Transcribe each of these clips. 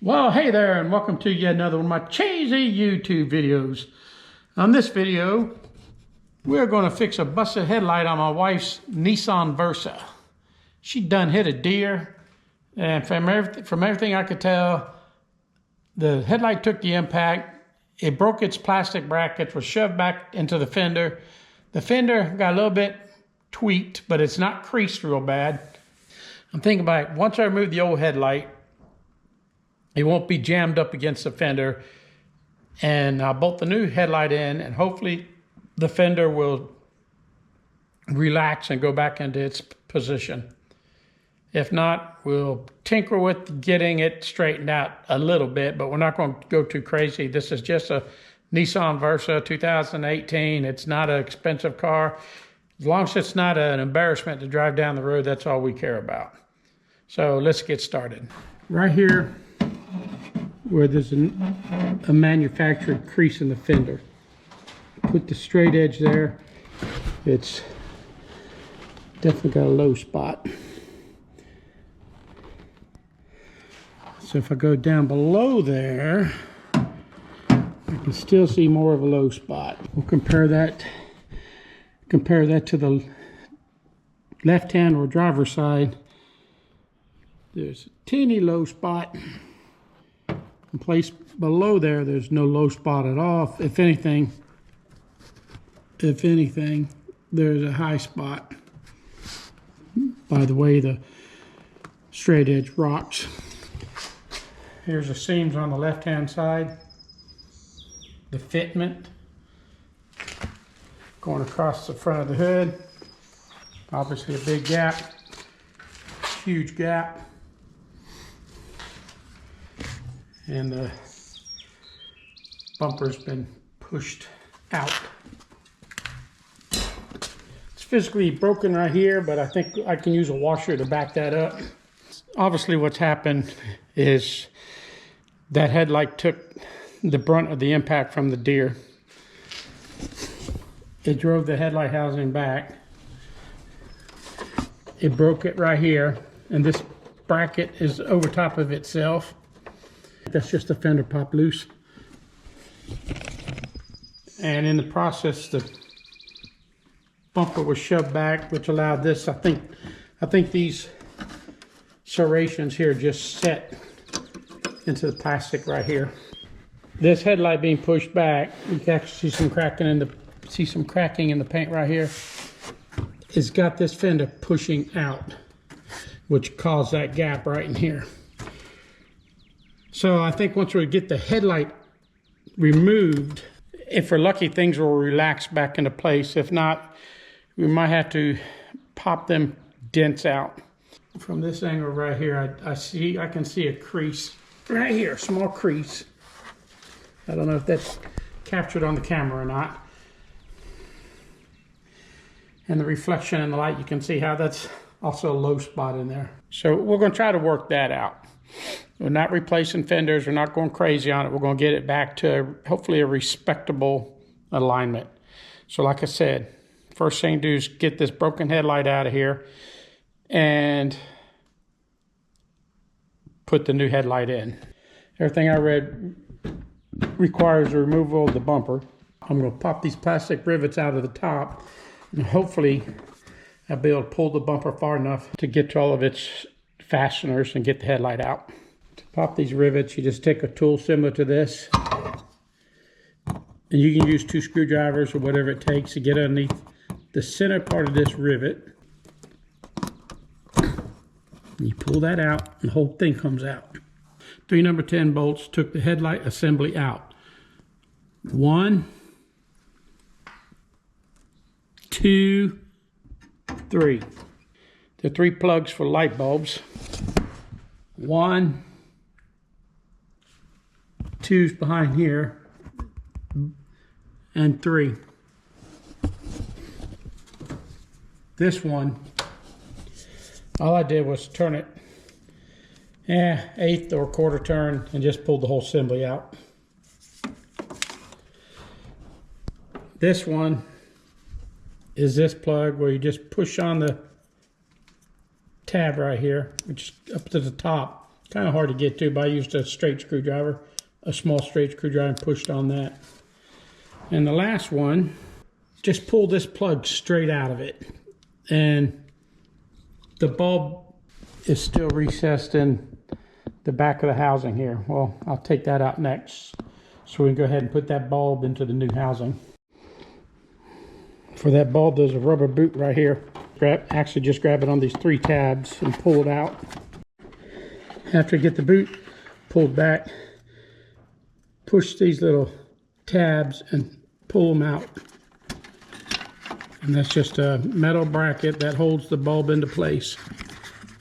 Well, hey there, and welcome to yet another one of my cheesy YouTube videos. On this video, we're going to fix a busted headlight on my wife's Nissan Versa. She done hit a deer, and from everything I could tell, the headlight took the impact. It broke its plastic brackets, was shoved back into the fender. The fender got a little bit tweaked, but it's not creased real bad. I'm thinking about it. Once I remove the old headlight, it won't be jammed up against the fender, and I'll bolt the new headlight in, and hopefully the fender will relax and go back into its position. If not, we'll tinker with getting it straightened out a little bit, but we're not going to go too crazy. This is just a Nissan Versa 2018. It's not an expensive car. As long as it's not an embarrassment to drive down the road, that's all we care about. So let's get started. Right here, where there's a manufactured crease in the fender. Put the straight edge there. It's definitely got a low spot. So if I go down below there, I can still see more of a low spot. We'll compare that to the left-hand or driver's side. There's a teeny low spot. In place below there, there's no low spot at all. If anything, there's a high spot by the way the straight edge rocks. Here's the seams on the left-hand side. The fitment going across the front of the hood. Obviously a big gap, huge gap. And the bumper's been pushed out. It's physically broken right here, but I think I can use a washer to back that up. Obviously what's happened is that headlight took the brunt of the impact from the deer. It drove the headlight housing back. It broke it right here, and this bracket is over top of itself. That's just the fender popped loose. And in the process, the bumper was shoved back, which allowed this. I think these serrations here just set into the plastic right here. This headlight being pushed back, you can actually see some cracking in the paint right here. It's got this fender pushing out, which caused that gap right in here. So I think once we get the headlight removed, if we're lucky, things will relax back into place. If not, we might have to pop them dents out. From this angle right here, I can see a crease right here, small crease. I don't know if that's captured on the camera or not. And the reflection in the light, you can see how that's also a low spot in there. So we're going to try to work that out. We're not replacing fenders. We're not going crazy on it. We're going to get it back to hopefully a respectable alignment. So like I said, first thing to do is get this broken headlight out of here and put the new headlight in. Everything I read requires the removal of the bumper. I'm going to pop these plastic rivets out of the top, and hopefully I'll be able to pull the bumper far enough to get to all of its fasteners and get the headlight out. To pop these rivets, you just take a tool similar to this, and you can use 2 screwdrivers or whatever it takes to get underneath the center part of this rivet. And you pull that out and the whole thing comes out. 3 number 10 bolts took the headlight assembly out. 1, 2, 3. The 3 plugs for light bulbs. 1, 2's behind here, and 3. This one, all I did was turn it 1/8 or 1/4 turn and just pulled the whole assembly out. This one is this plug where you just push on the tab right here, which is up to the top, Kind of hard to get to, but I used a straight screwdriver, a small straight screwdriver, and pushed on that. And the last one, just pull this plug straight out of it. And the bulb is still recessed in the back of the housing here. Well, I'll take that out next, so we can go ahead and put that bulb into the new housing. For that bulb, there's a rubber boot right here. Actually, just grab it on these 3 tabs and pull it out. After you get the boot pulled back, push these little tabs and pull them out. And that's just a metal bracket that holds the bulb into place.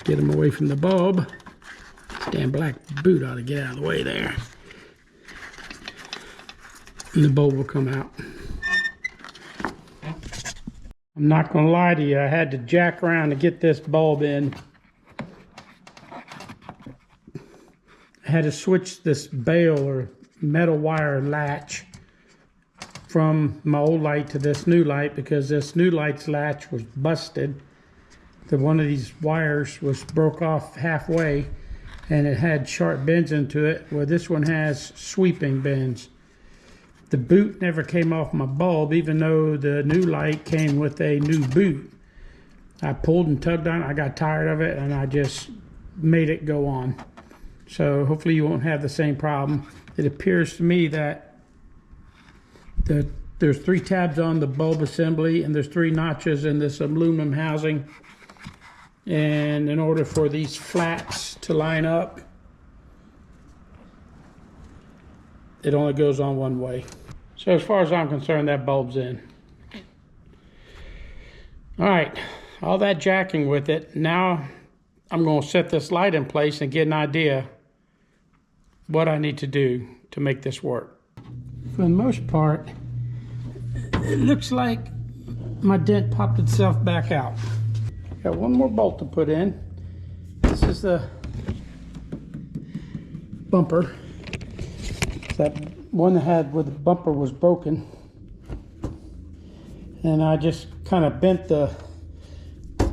Get them away from the bulb. Damn black boot ought to get out of the way there. And the bulb will come out. I'm not going to lie to you, I had to jack around to get this bulb in. I had to switch this bail or metal wire latch from my old light to this new light, because this new light's latch was busted. One of these wires was broke off halfway, and it had sharp bends into it, where this one has sweeping bends. The boot never came off my bulb, even though the new light came with a new boot. I pulled and tugged on it, I got tired of it, and I just made it go on. So hopefully you won't have the same problem. It appears to me that there's 3 tabs on the bulb assembly, and there's 3 notches in this aluminum housing. And in order for these flats to line up, it only goes on one way. So as far as I'm concerned, that bulb's in. All right, all that jacking with it. Now I'm going to set this light in place and get an idea what I need to do to make this work. For the most part, it looks like my dent popped itself back out. Got one more bolt to put in. This is the bumper. That one that had where the bumper was broken, and I just kind of bent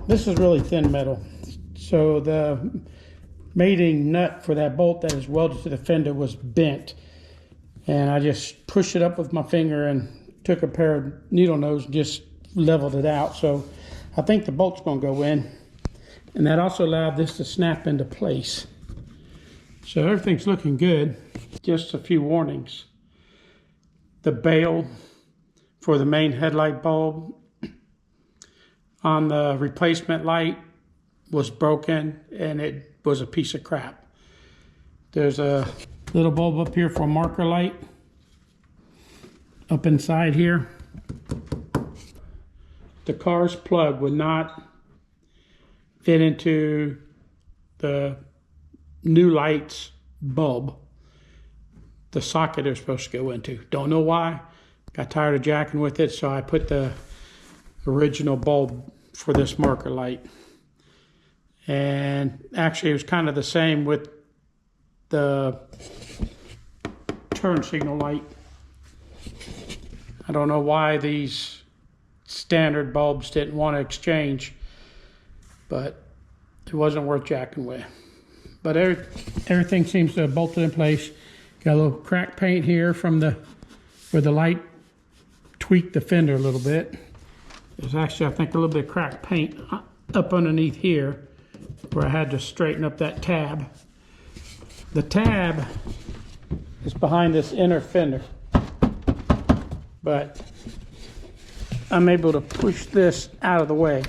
this is really thin metal, so the mating nut for that bolt that is welded to the fender was bent, and I just pushed it up with my finger and took a pair of needle nose and just leveled it out. So I think the bolt's going to go in, and that also allowed this to snap into place. So everything's looking good. Just a few warnings. The bail for the main headlight bulb on the replacement light was broken, and it was a piece of crap. There's a little bulb up here for a marker light up inside here. The car's plug would not fit into the new light's bulb, the socket they're supposed to go into. Don't know why. Got tired of jacking with it, so I put the original bulb for this marker light. And actually it was kind of the same with the turn signal light. I don't know why these standard bulbs didn't want to exchange, but it wasn't worth jacking with. But everything seems to have bolted in place. Got a little crack paint here from where the light tweaked the fender a little bit. There's actually, I think, a little bit of cracked paint up underneath here where I had to straighten up that tab. The tab is behind this inner fender, but I'm able to push this out of the way.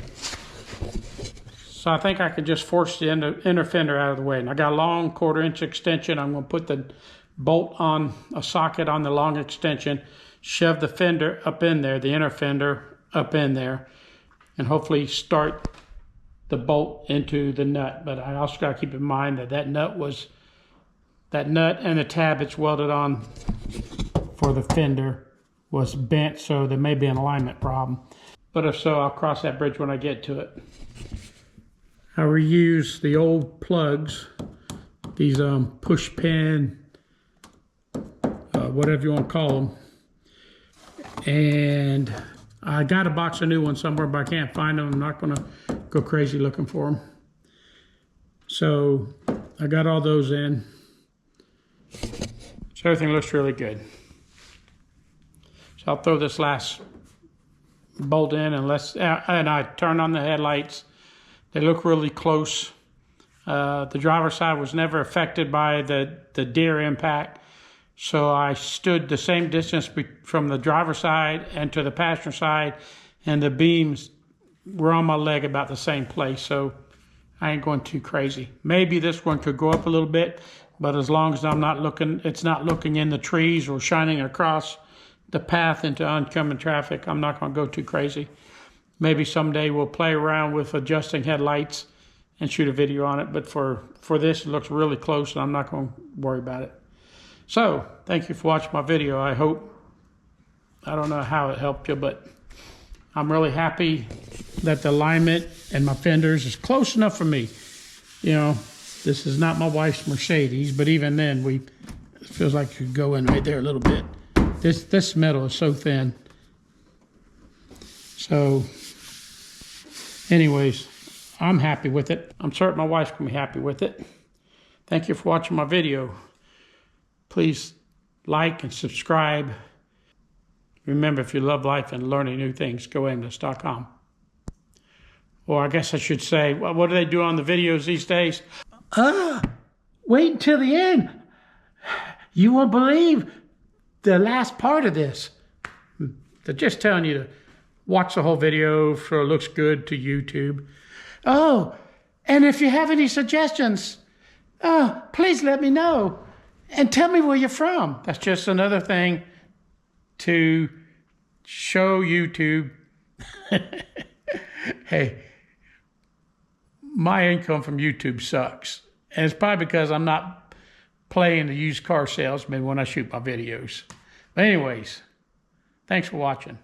So I think I can just force the inner fender out of the way. And I got a long 1/4-inch extension. I'm going to put the bolt on a socket on the long extension, shove the fender up in there, the inner fender up in there, and hopefully start the bolt into the nut. But I also got to keep in mind that that nut and the tab it's welded on for the fender was bent, so there may be an alignment problem. But if so, I'll cross that bridge when I get to it. I reuse the old plugs, these push pin, whatever you want to call them. And I got a box of new ones somewhere, but I can't find them. I'm not going to go crazy looking for them. So I got all those in. So everything looks really good. So I'll throw this last bolt in and I turn on the headlights. They look really close. The driver's side was never affected by the deer impact. So I stood the same distance from the driver's side and to the passenger side, and the beams were on my leg about the same place. So I ain't going too crazy. Maybe this one could go up a little bit, but as long as I'm not looking, it's not looking in the trees or shining across the path into oncoming traffic, I'm not going to go too crazy. Maybe someday we'll play around with adjusting headlights and shoot a video on it. But for this, it looks really close, and I'm not going to worry about it. So, thank you for watching my video. I don't know how it helped you, but I'm really happy that the alignment and my fenders is close enough for me. You know, this is not my wife's Mercedes, but even then, it feels like you could go in right there a little bit. This metal is so thin. So, anyways, I'm happy with it. I'm certain my wife's going to be happy with it. Thank you for watching my video. Please like and subscribe. Remember, if you love life and learning new things, go aimless.com. Or I guess I should say, well, what do they do on the videos these days? Wait until the end. You won't believe the last part of this. They're just telling you to watch the whole video so it looks good to YouTube. Oh, and if you have any suggestions, please let me know. And tell me where you're from. That's just another thing to show YouTube. Hey, my income from YouTube sucks. And it's probably because I'm not playing the used car salesman when I shoot my videos. But anyways, thanks for watching.